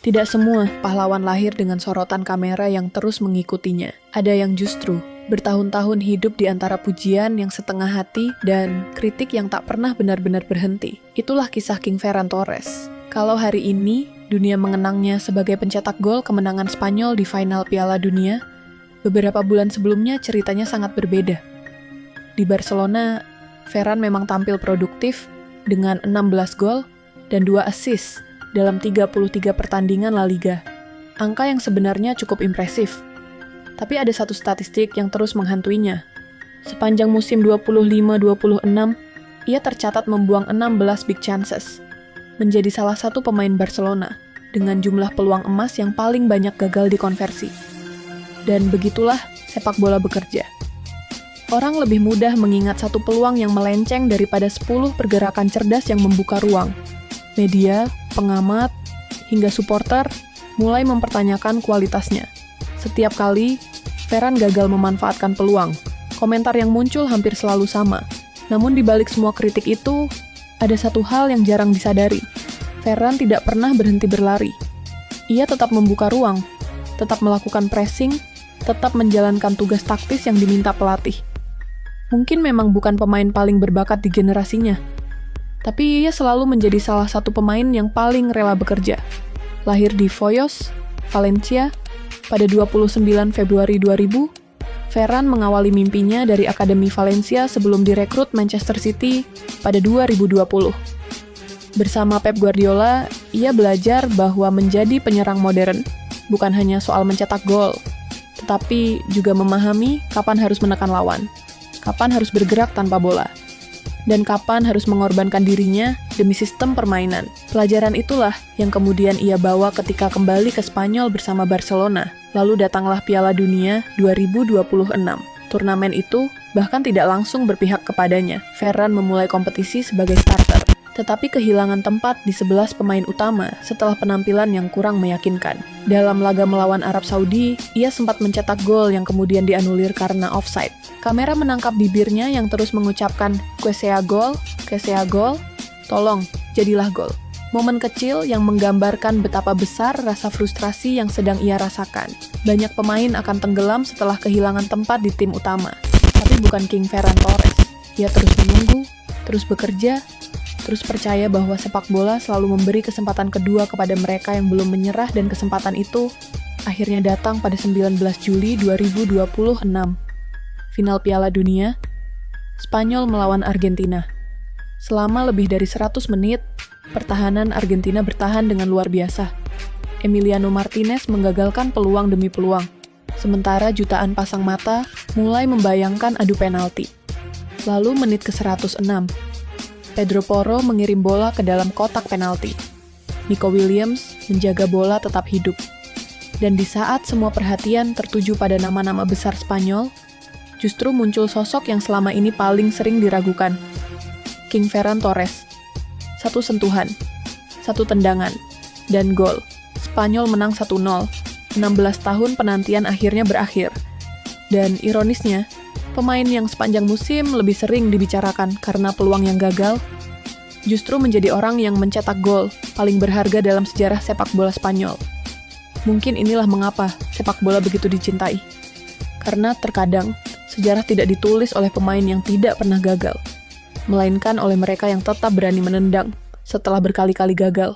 Tidak semua pahlawan lahir dengan sorotan kamera yang terus mengikutinya. Ada yang justru bertahun-tahun hidup di antara pujian yang setengah hati dan kritik yang tak pernah benar-benar berhenti. Itulah kisah King Ferran Torres. Kalau hari ini dunia mengenangnya sebagai pencetak gol kemenangan Spanyol di final Piala Dunia, beberapa bulan sebelumnya ceritanya sangat berbeda. Di Barcelona, Ferran memang tampil produktif dengan 16 gol dan 2 assist dalam 33 pertandingan La Liga. Angka yang sebenarnya cukup impresif. Tapi ada satu statistik yang terus menghantuinya. Sepanjang musim 25-26, ia tercatat membuang 16 big chances. Menjadi salah satu pemain Barcelona dengan jumlah peluang emas yang paling banyak gagal dikonversi. Dan begitulah sepak bola bekerja. Orang lebih mudah mengingat satu peluang yang melenceng daripada 10 pergerakan cerdas yang membuka ruang. Media, pengamat, hingga supporter mulai mempertanyakan kualitasnya. Setiap kali, Ferran gagal memanfaatkan peluang. Komentar yang muncul hampir selalu sama. Namun di balik semua kritik itu, ada satu hal yang jarang disadari. Ferran tidak pernah berhenti berlari. Ia tetap membuka ruang, tetap melakukan pressing, tetap menjalankan tugas taktis yang diminta pelatih. Mungkin memang bukan pemain paling berbakat di generasinya, tapi ia selalu menjadi salah satu pemain yang paling rela bekerja. Lahir di Foyos, Valencia, pada 29 Februari 2000, Ferran mengawali mimpinya dari Akademi Valencia sebelum direkrut Manchester City pada 2020. Bersama Pep Guardiola, ia belajar bahwa menjadi penyerang modern bukan hanya soal mencetak gol, tetapi juga memahami kapan harus menekan lawan, kapan harus bergerak tanpa bola, dan kapan harus mengorbankan dirinya demi sistem permainan. Pelajaran itulah yang kemudian ia bawa ketika kembali ke Spanyol bersama Barcelona. Lalu datanglah Piala Dunia 2026. Turnamen itu bahkan tidak langsung berpihak kepadanya. Ferran memulai kompetisi sebagai starter, tetapi kehilangan tempat di 11 pemain utama setelah penampilan yang kurang meyakinkan. Dalam laga melawan Arab Saudi, ia sempat mencetak gol yang kemudian dianulir karena offside. Kamera menangkap bibirnya yang terus mengucapkan, que sea gol, tolong, jadilah gol. Momen kecil yang menggambarkan betapa besar rasa frustrasi yang sedang ia rasakan. Banyak pemain akan tenggelam setelah kehilangan tempat di tim utama. Tapi bukan King Ferran Torres. Ia terus menunggu, terus bekerja, terus percaya bahwa sepak bola selalu memberi kesempatan kedua kepada mereka yang belum menyerah, dan kesempatan itu akhirnya datang pada 19 Juli 2026. Final Piala Dunia, Spanyol melawan Argentina. Selama lebih dari 100 menit, pertahanan Argentina bertahan dengan luar biasa. Emiliano Martinez menggagalkan peluang demi peluang, sementara jutaan pasang mata mulai membayangkan adu penalti. Lalu menit ke-106, Pedro Porro mengirim bola ke dalam kotak penalti. Nico Williams menjaga bola tetap hidup. Dan di saat semua perhatian tertuju pada nama-nama besar Spanyol, justru muncul sosok yang selama ini paling sering diragukan. King Ferran Torres. Satu sentuhan, satu tendangan, dan gol. Spanyol menang 1-0. 16 tahun penantian akhirnya berakhir. Dan ironisnya, pemain yang sepanjang musim lebih sering dibicarakan karena peluang yang gagal, justru menjadi orang yang mencetak gol paling berharga dalam sejarah sepak bola Spanyol. Mungkin inilah mengapa sepak bola begitu dicintai. Karena terkadang, sejarah tidak ditulis oleh pemain yang tidak pernah gagal, melainkan oleh mereka yang tetap berani menendang setelah berkali-kali gagal.